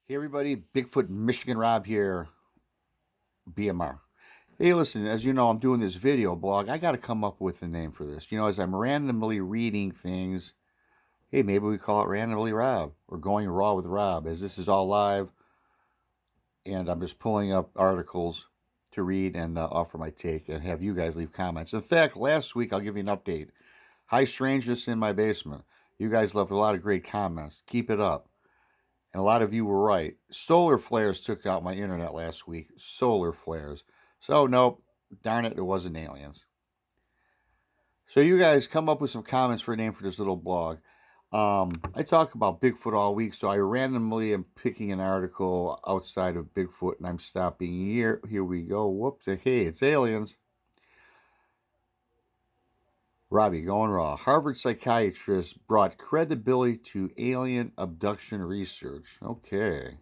Hey everybody, Bigfoot Michigan Rob here, BMR. Hey, listen, as you know, I'm doing this video blog. I got to come up with a name for this. As I'm randomly reading things, hey, maybe we call it Randomly Rob or Going Raw with Rob, as this is all live and I'm just pulling up articles to read and offer my take and have you guys leave comments. In fact, last week, I'll give you an update. Hi, strangers in my basement. You guys left a lot of great comments. Keep it up. And a lot of you were right. Solar flares took out my internet last week. Solar flares. So, nope. Darn it, it wasn't aliens. So, you guys come up with some comments for a name for this little blog. I talk about Bigfoot all week, so I randomly am picking an article outside of Bigfoot and I'm stopping here. Here we go. Whoops. Hey, it's aliens. Robbie, going raw. Harvard psychiatrist brought credibility to alien abduction research. Okay.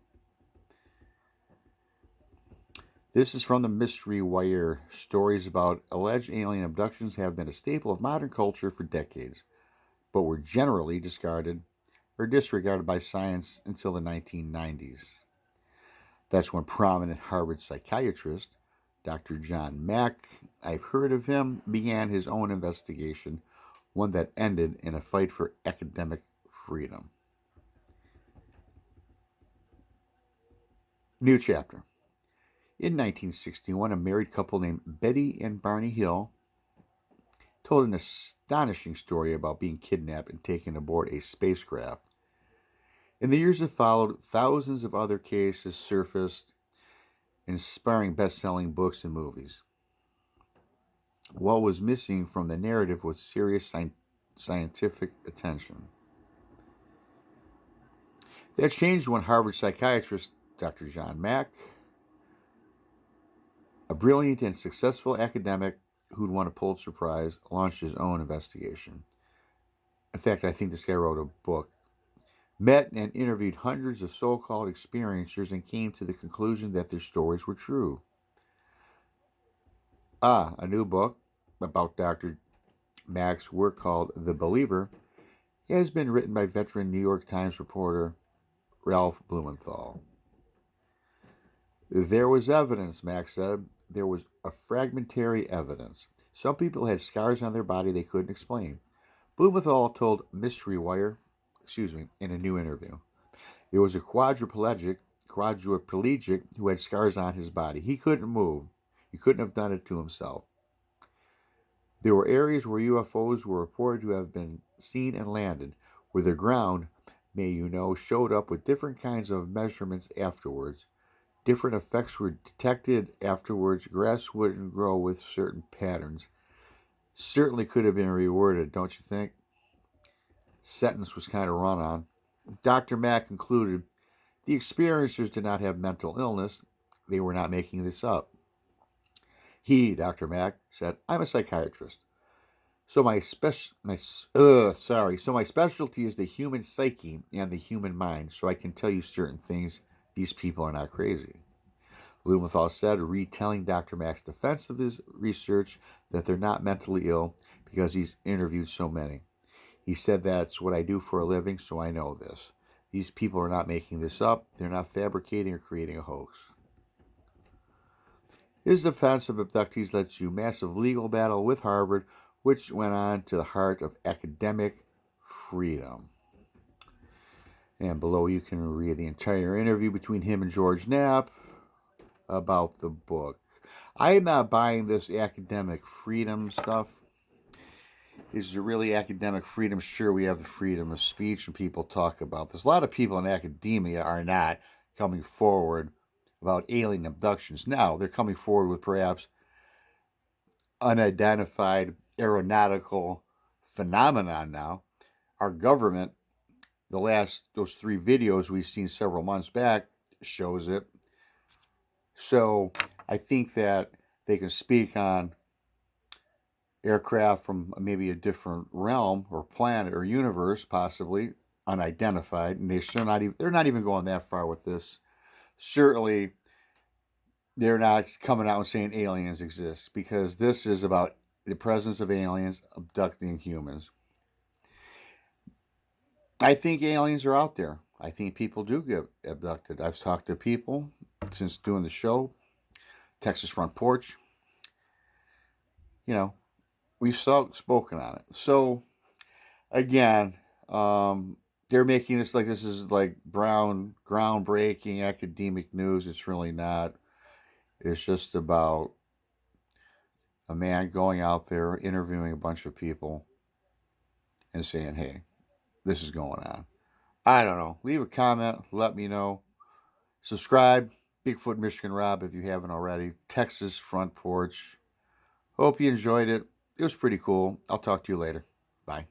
This is from the Mystery Wire. Stories about alleged alien abductions have been a staple of modern culture for decades, but were generally discarded or disregarded by science until the 1990s. That's when prominent Harvard psychiatrist Dr. John Mack, I've heard of him, began his own investigation, one that ended in a fight for academic freedom. New chapter. In 1961, a married couple named Betty and Barney Hill told an astonishing story about being kidnapped and taken aboard a spacecraft. In the years that followed, thousands of other cases surfaced, inspiring best-selling books and movies. What was missing from the narrative was serious scientific attention. That changed when Harvard psychiatrist Dr. John Mack, a brilliant and successful academic who'd won a Pulitzer Prize, launched his own investigation. In fact, I think this guy wrote a book. Met and interviewed hundreds of so-called experiencers and came to the conclusion that their stories were true. A new book about Dr. Mack's work called The Believer has been written by veteran New York Times reporter Ralph Blumenthal. There was evidence, Mack said. There was a fragmentary evidence. Some people had scars on their body they couldn't explain. Blumenthal told Mystery Wire, in a new interview. There was a quadriplegic who had scars on his body. He couldn't move. He couldn't have done it to himself. There were areas where UFOs were reported to have been seen and landed, where the ground, showed up with different kinds of measurements afterwards. Different effects were detected afterwards. Grass wouldn't grow with certain patterns. Certainly could have been reworded, don't you think? Sentence was kind of run on. Dr. Mack concluded the experiencers did not have mental illness. They were not making this up. He, Dr. Mack, said, I'm a psychiatrist. So my specialty is the human psyche and the human mind, so I can tell you certain things. These people are not crazy. Blumenthal said, retelling Dr. Mack's defense of his research, that they're not mentally ill because he's interviewed so many. He said, that's what I do for a living, so I know this. These people are not making this up. They're not fabricating or creating a hoax. His defense of abductees led to a massive legal battle with Harvard, which went on to the heart of academic freedom. And below you can read the entire interview between him and George Knapp about the book. I am not buying this academic freedom stuff. Is it really academic freedom? Sure, we have the freedom of speech and people talk about this. A lot of people in academia are not coming forward about alien abductions. Now, they're coming forward with perhaps unidentified aeronautical phenomenon now. Our government, those 3 videos we've seen several months back, shows it. So I think that they can speak on aircraft from maybe a different realm or planet or universe, possibly unidentified, and they're not even going that far with this. Certainly, they're not coming out and saying aliens exist, because this is about the presence of aliens abducting humans. I think aliens are out there. I think people do get abducted. I've talked to people since doing the show, Texas Front Porch. You know, we've spoken on it. So again, they're making this like this is like groundbreaking academic news. It's really not. It's just about a man going out there interviewing a bunch of people and saying, "Hey, this is going on." I don't know. Leave a comment. Let me know. Subscribe. Bigfoot Michigan Rob if you haven't already. Texas Front Porch. Hope you enjoyed it. It was pretty cool. I'll talk to you later. Bye.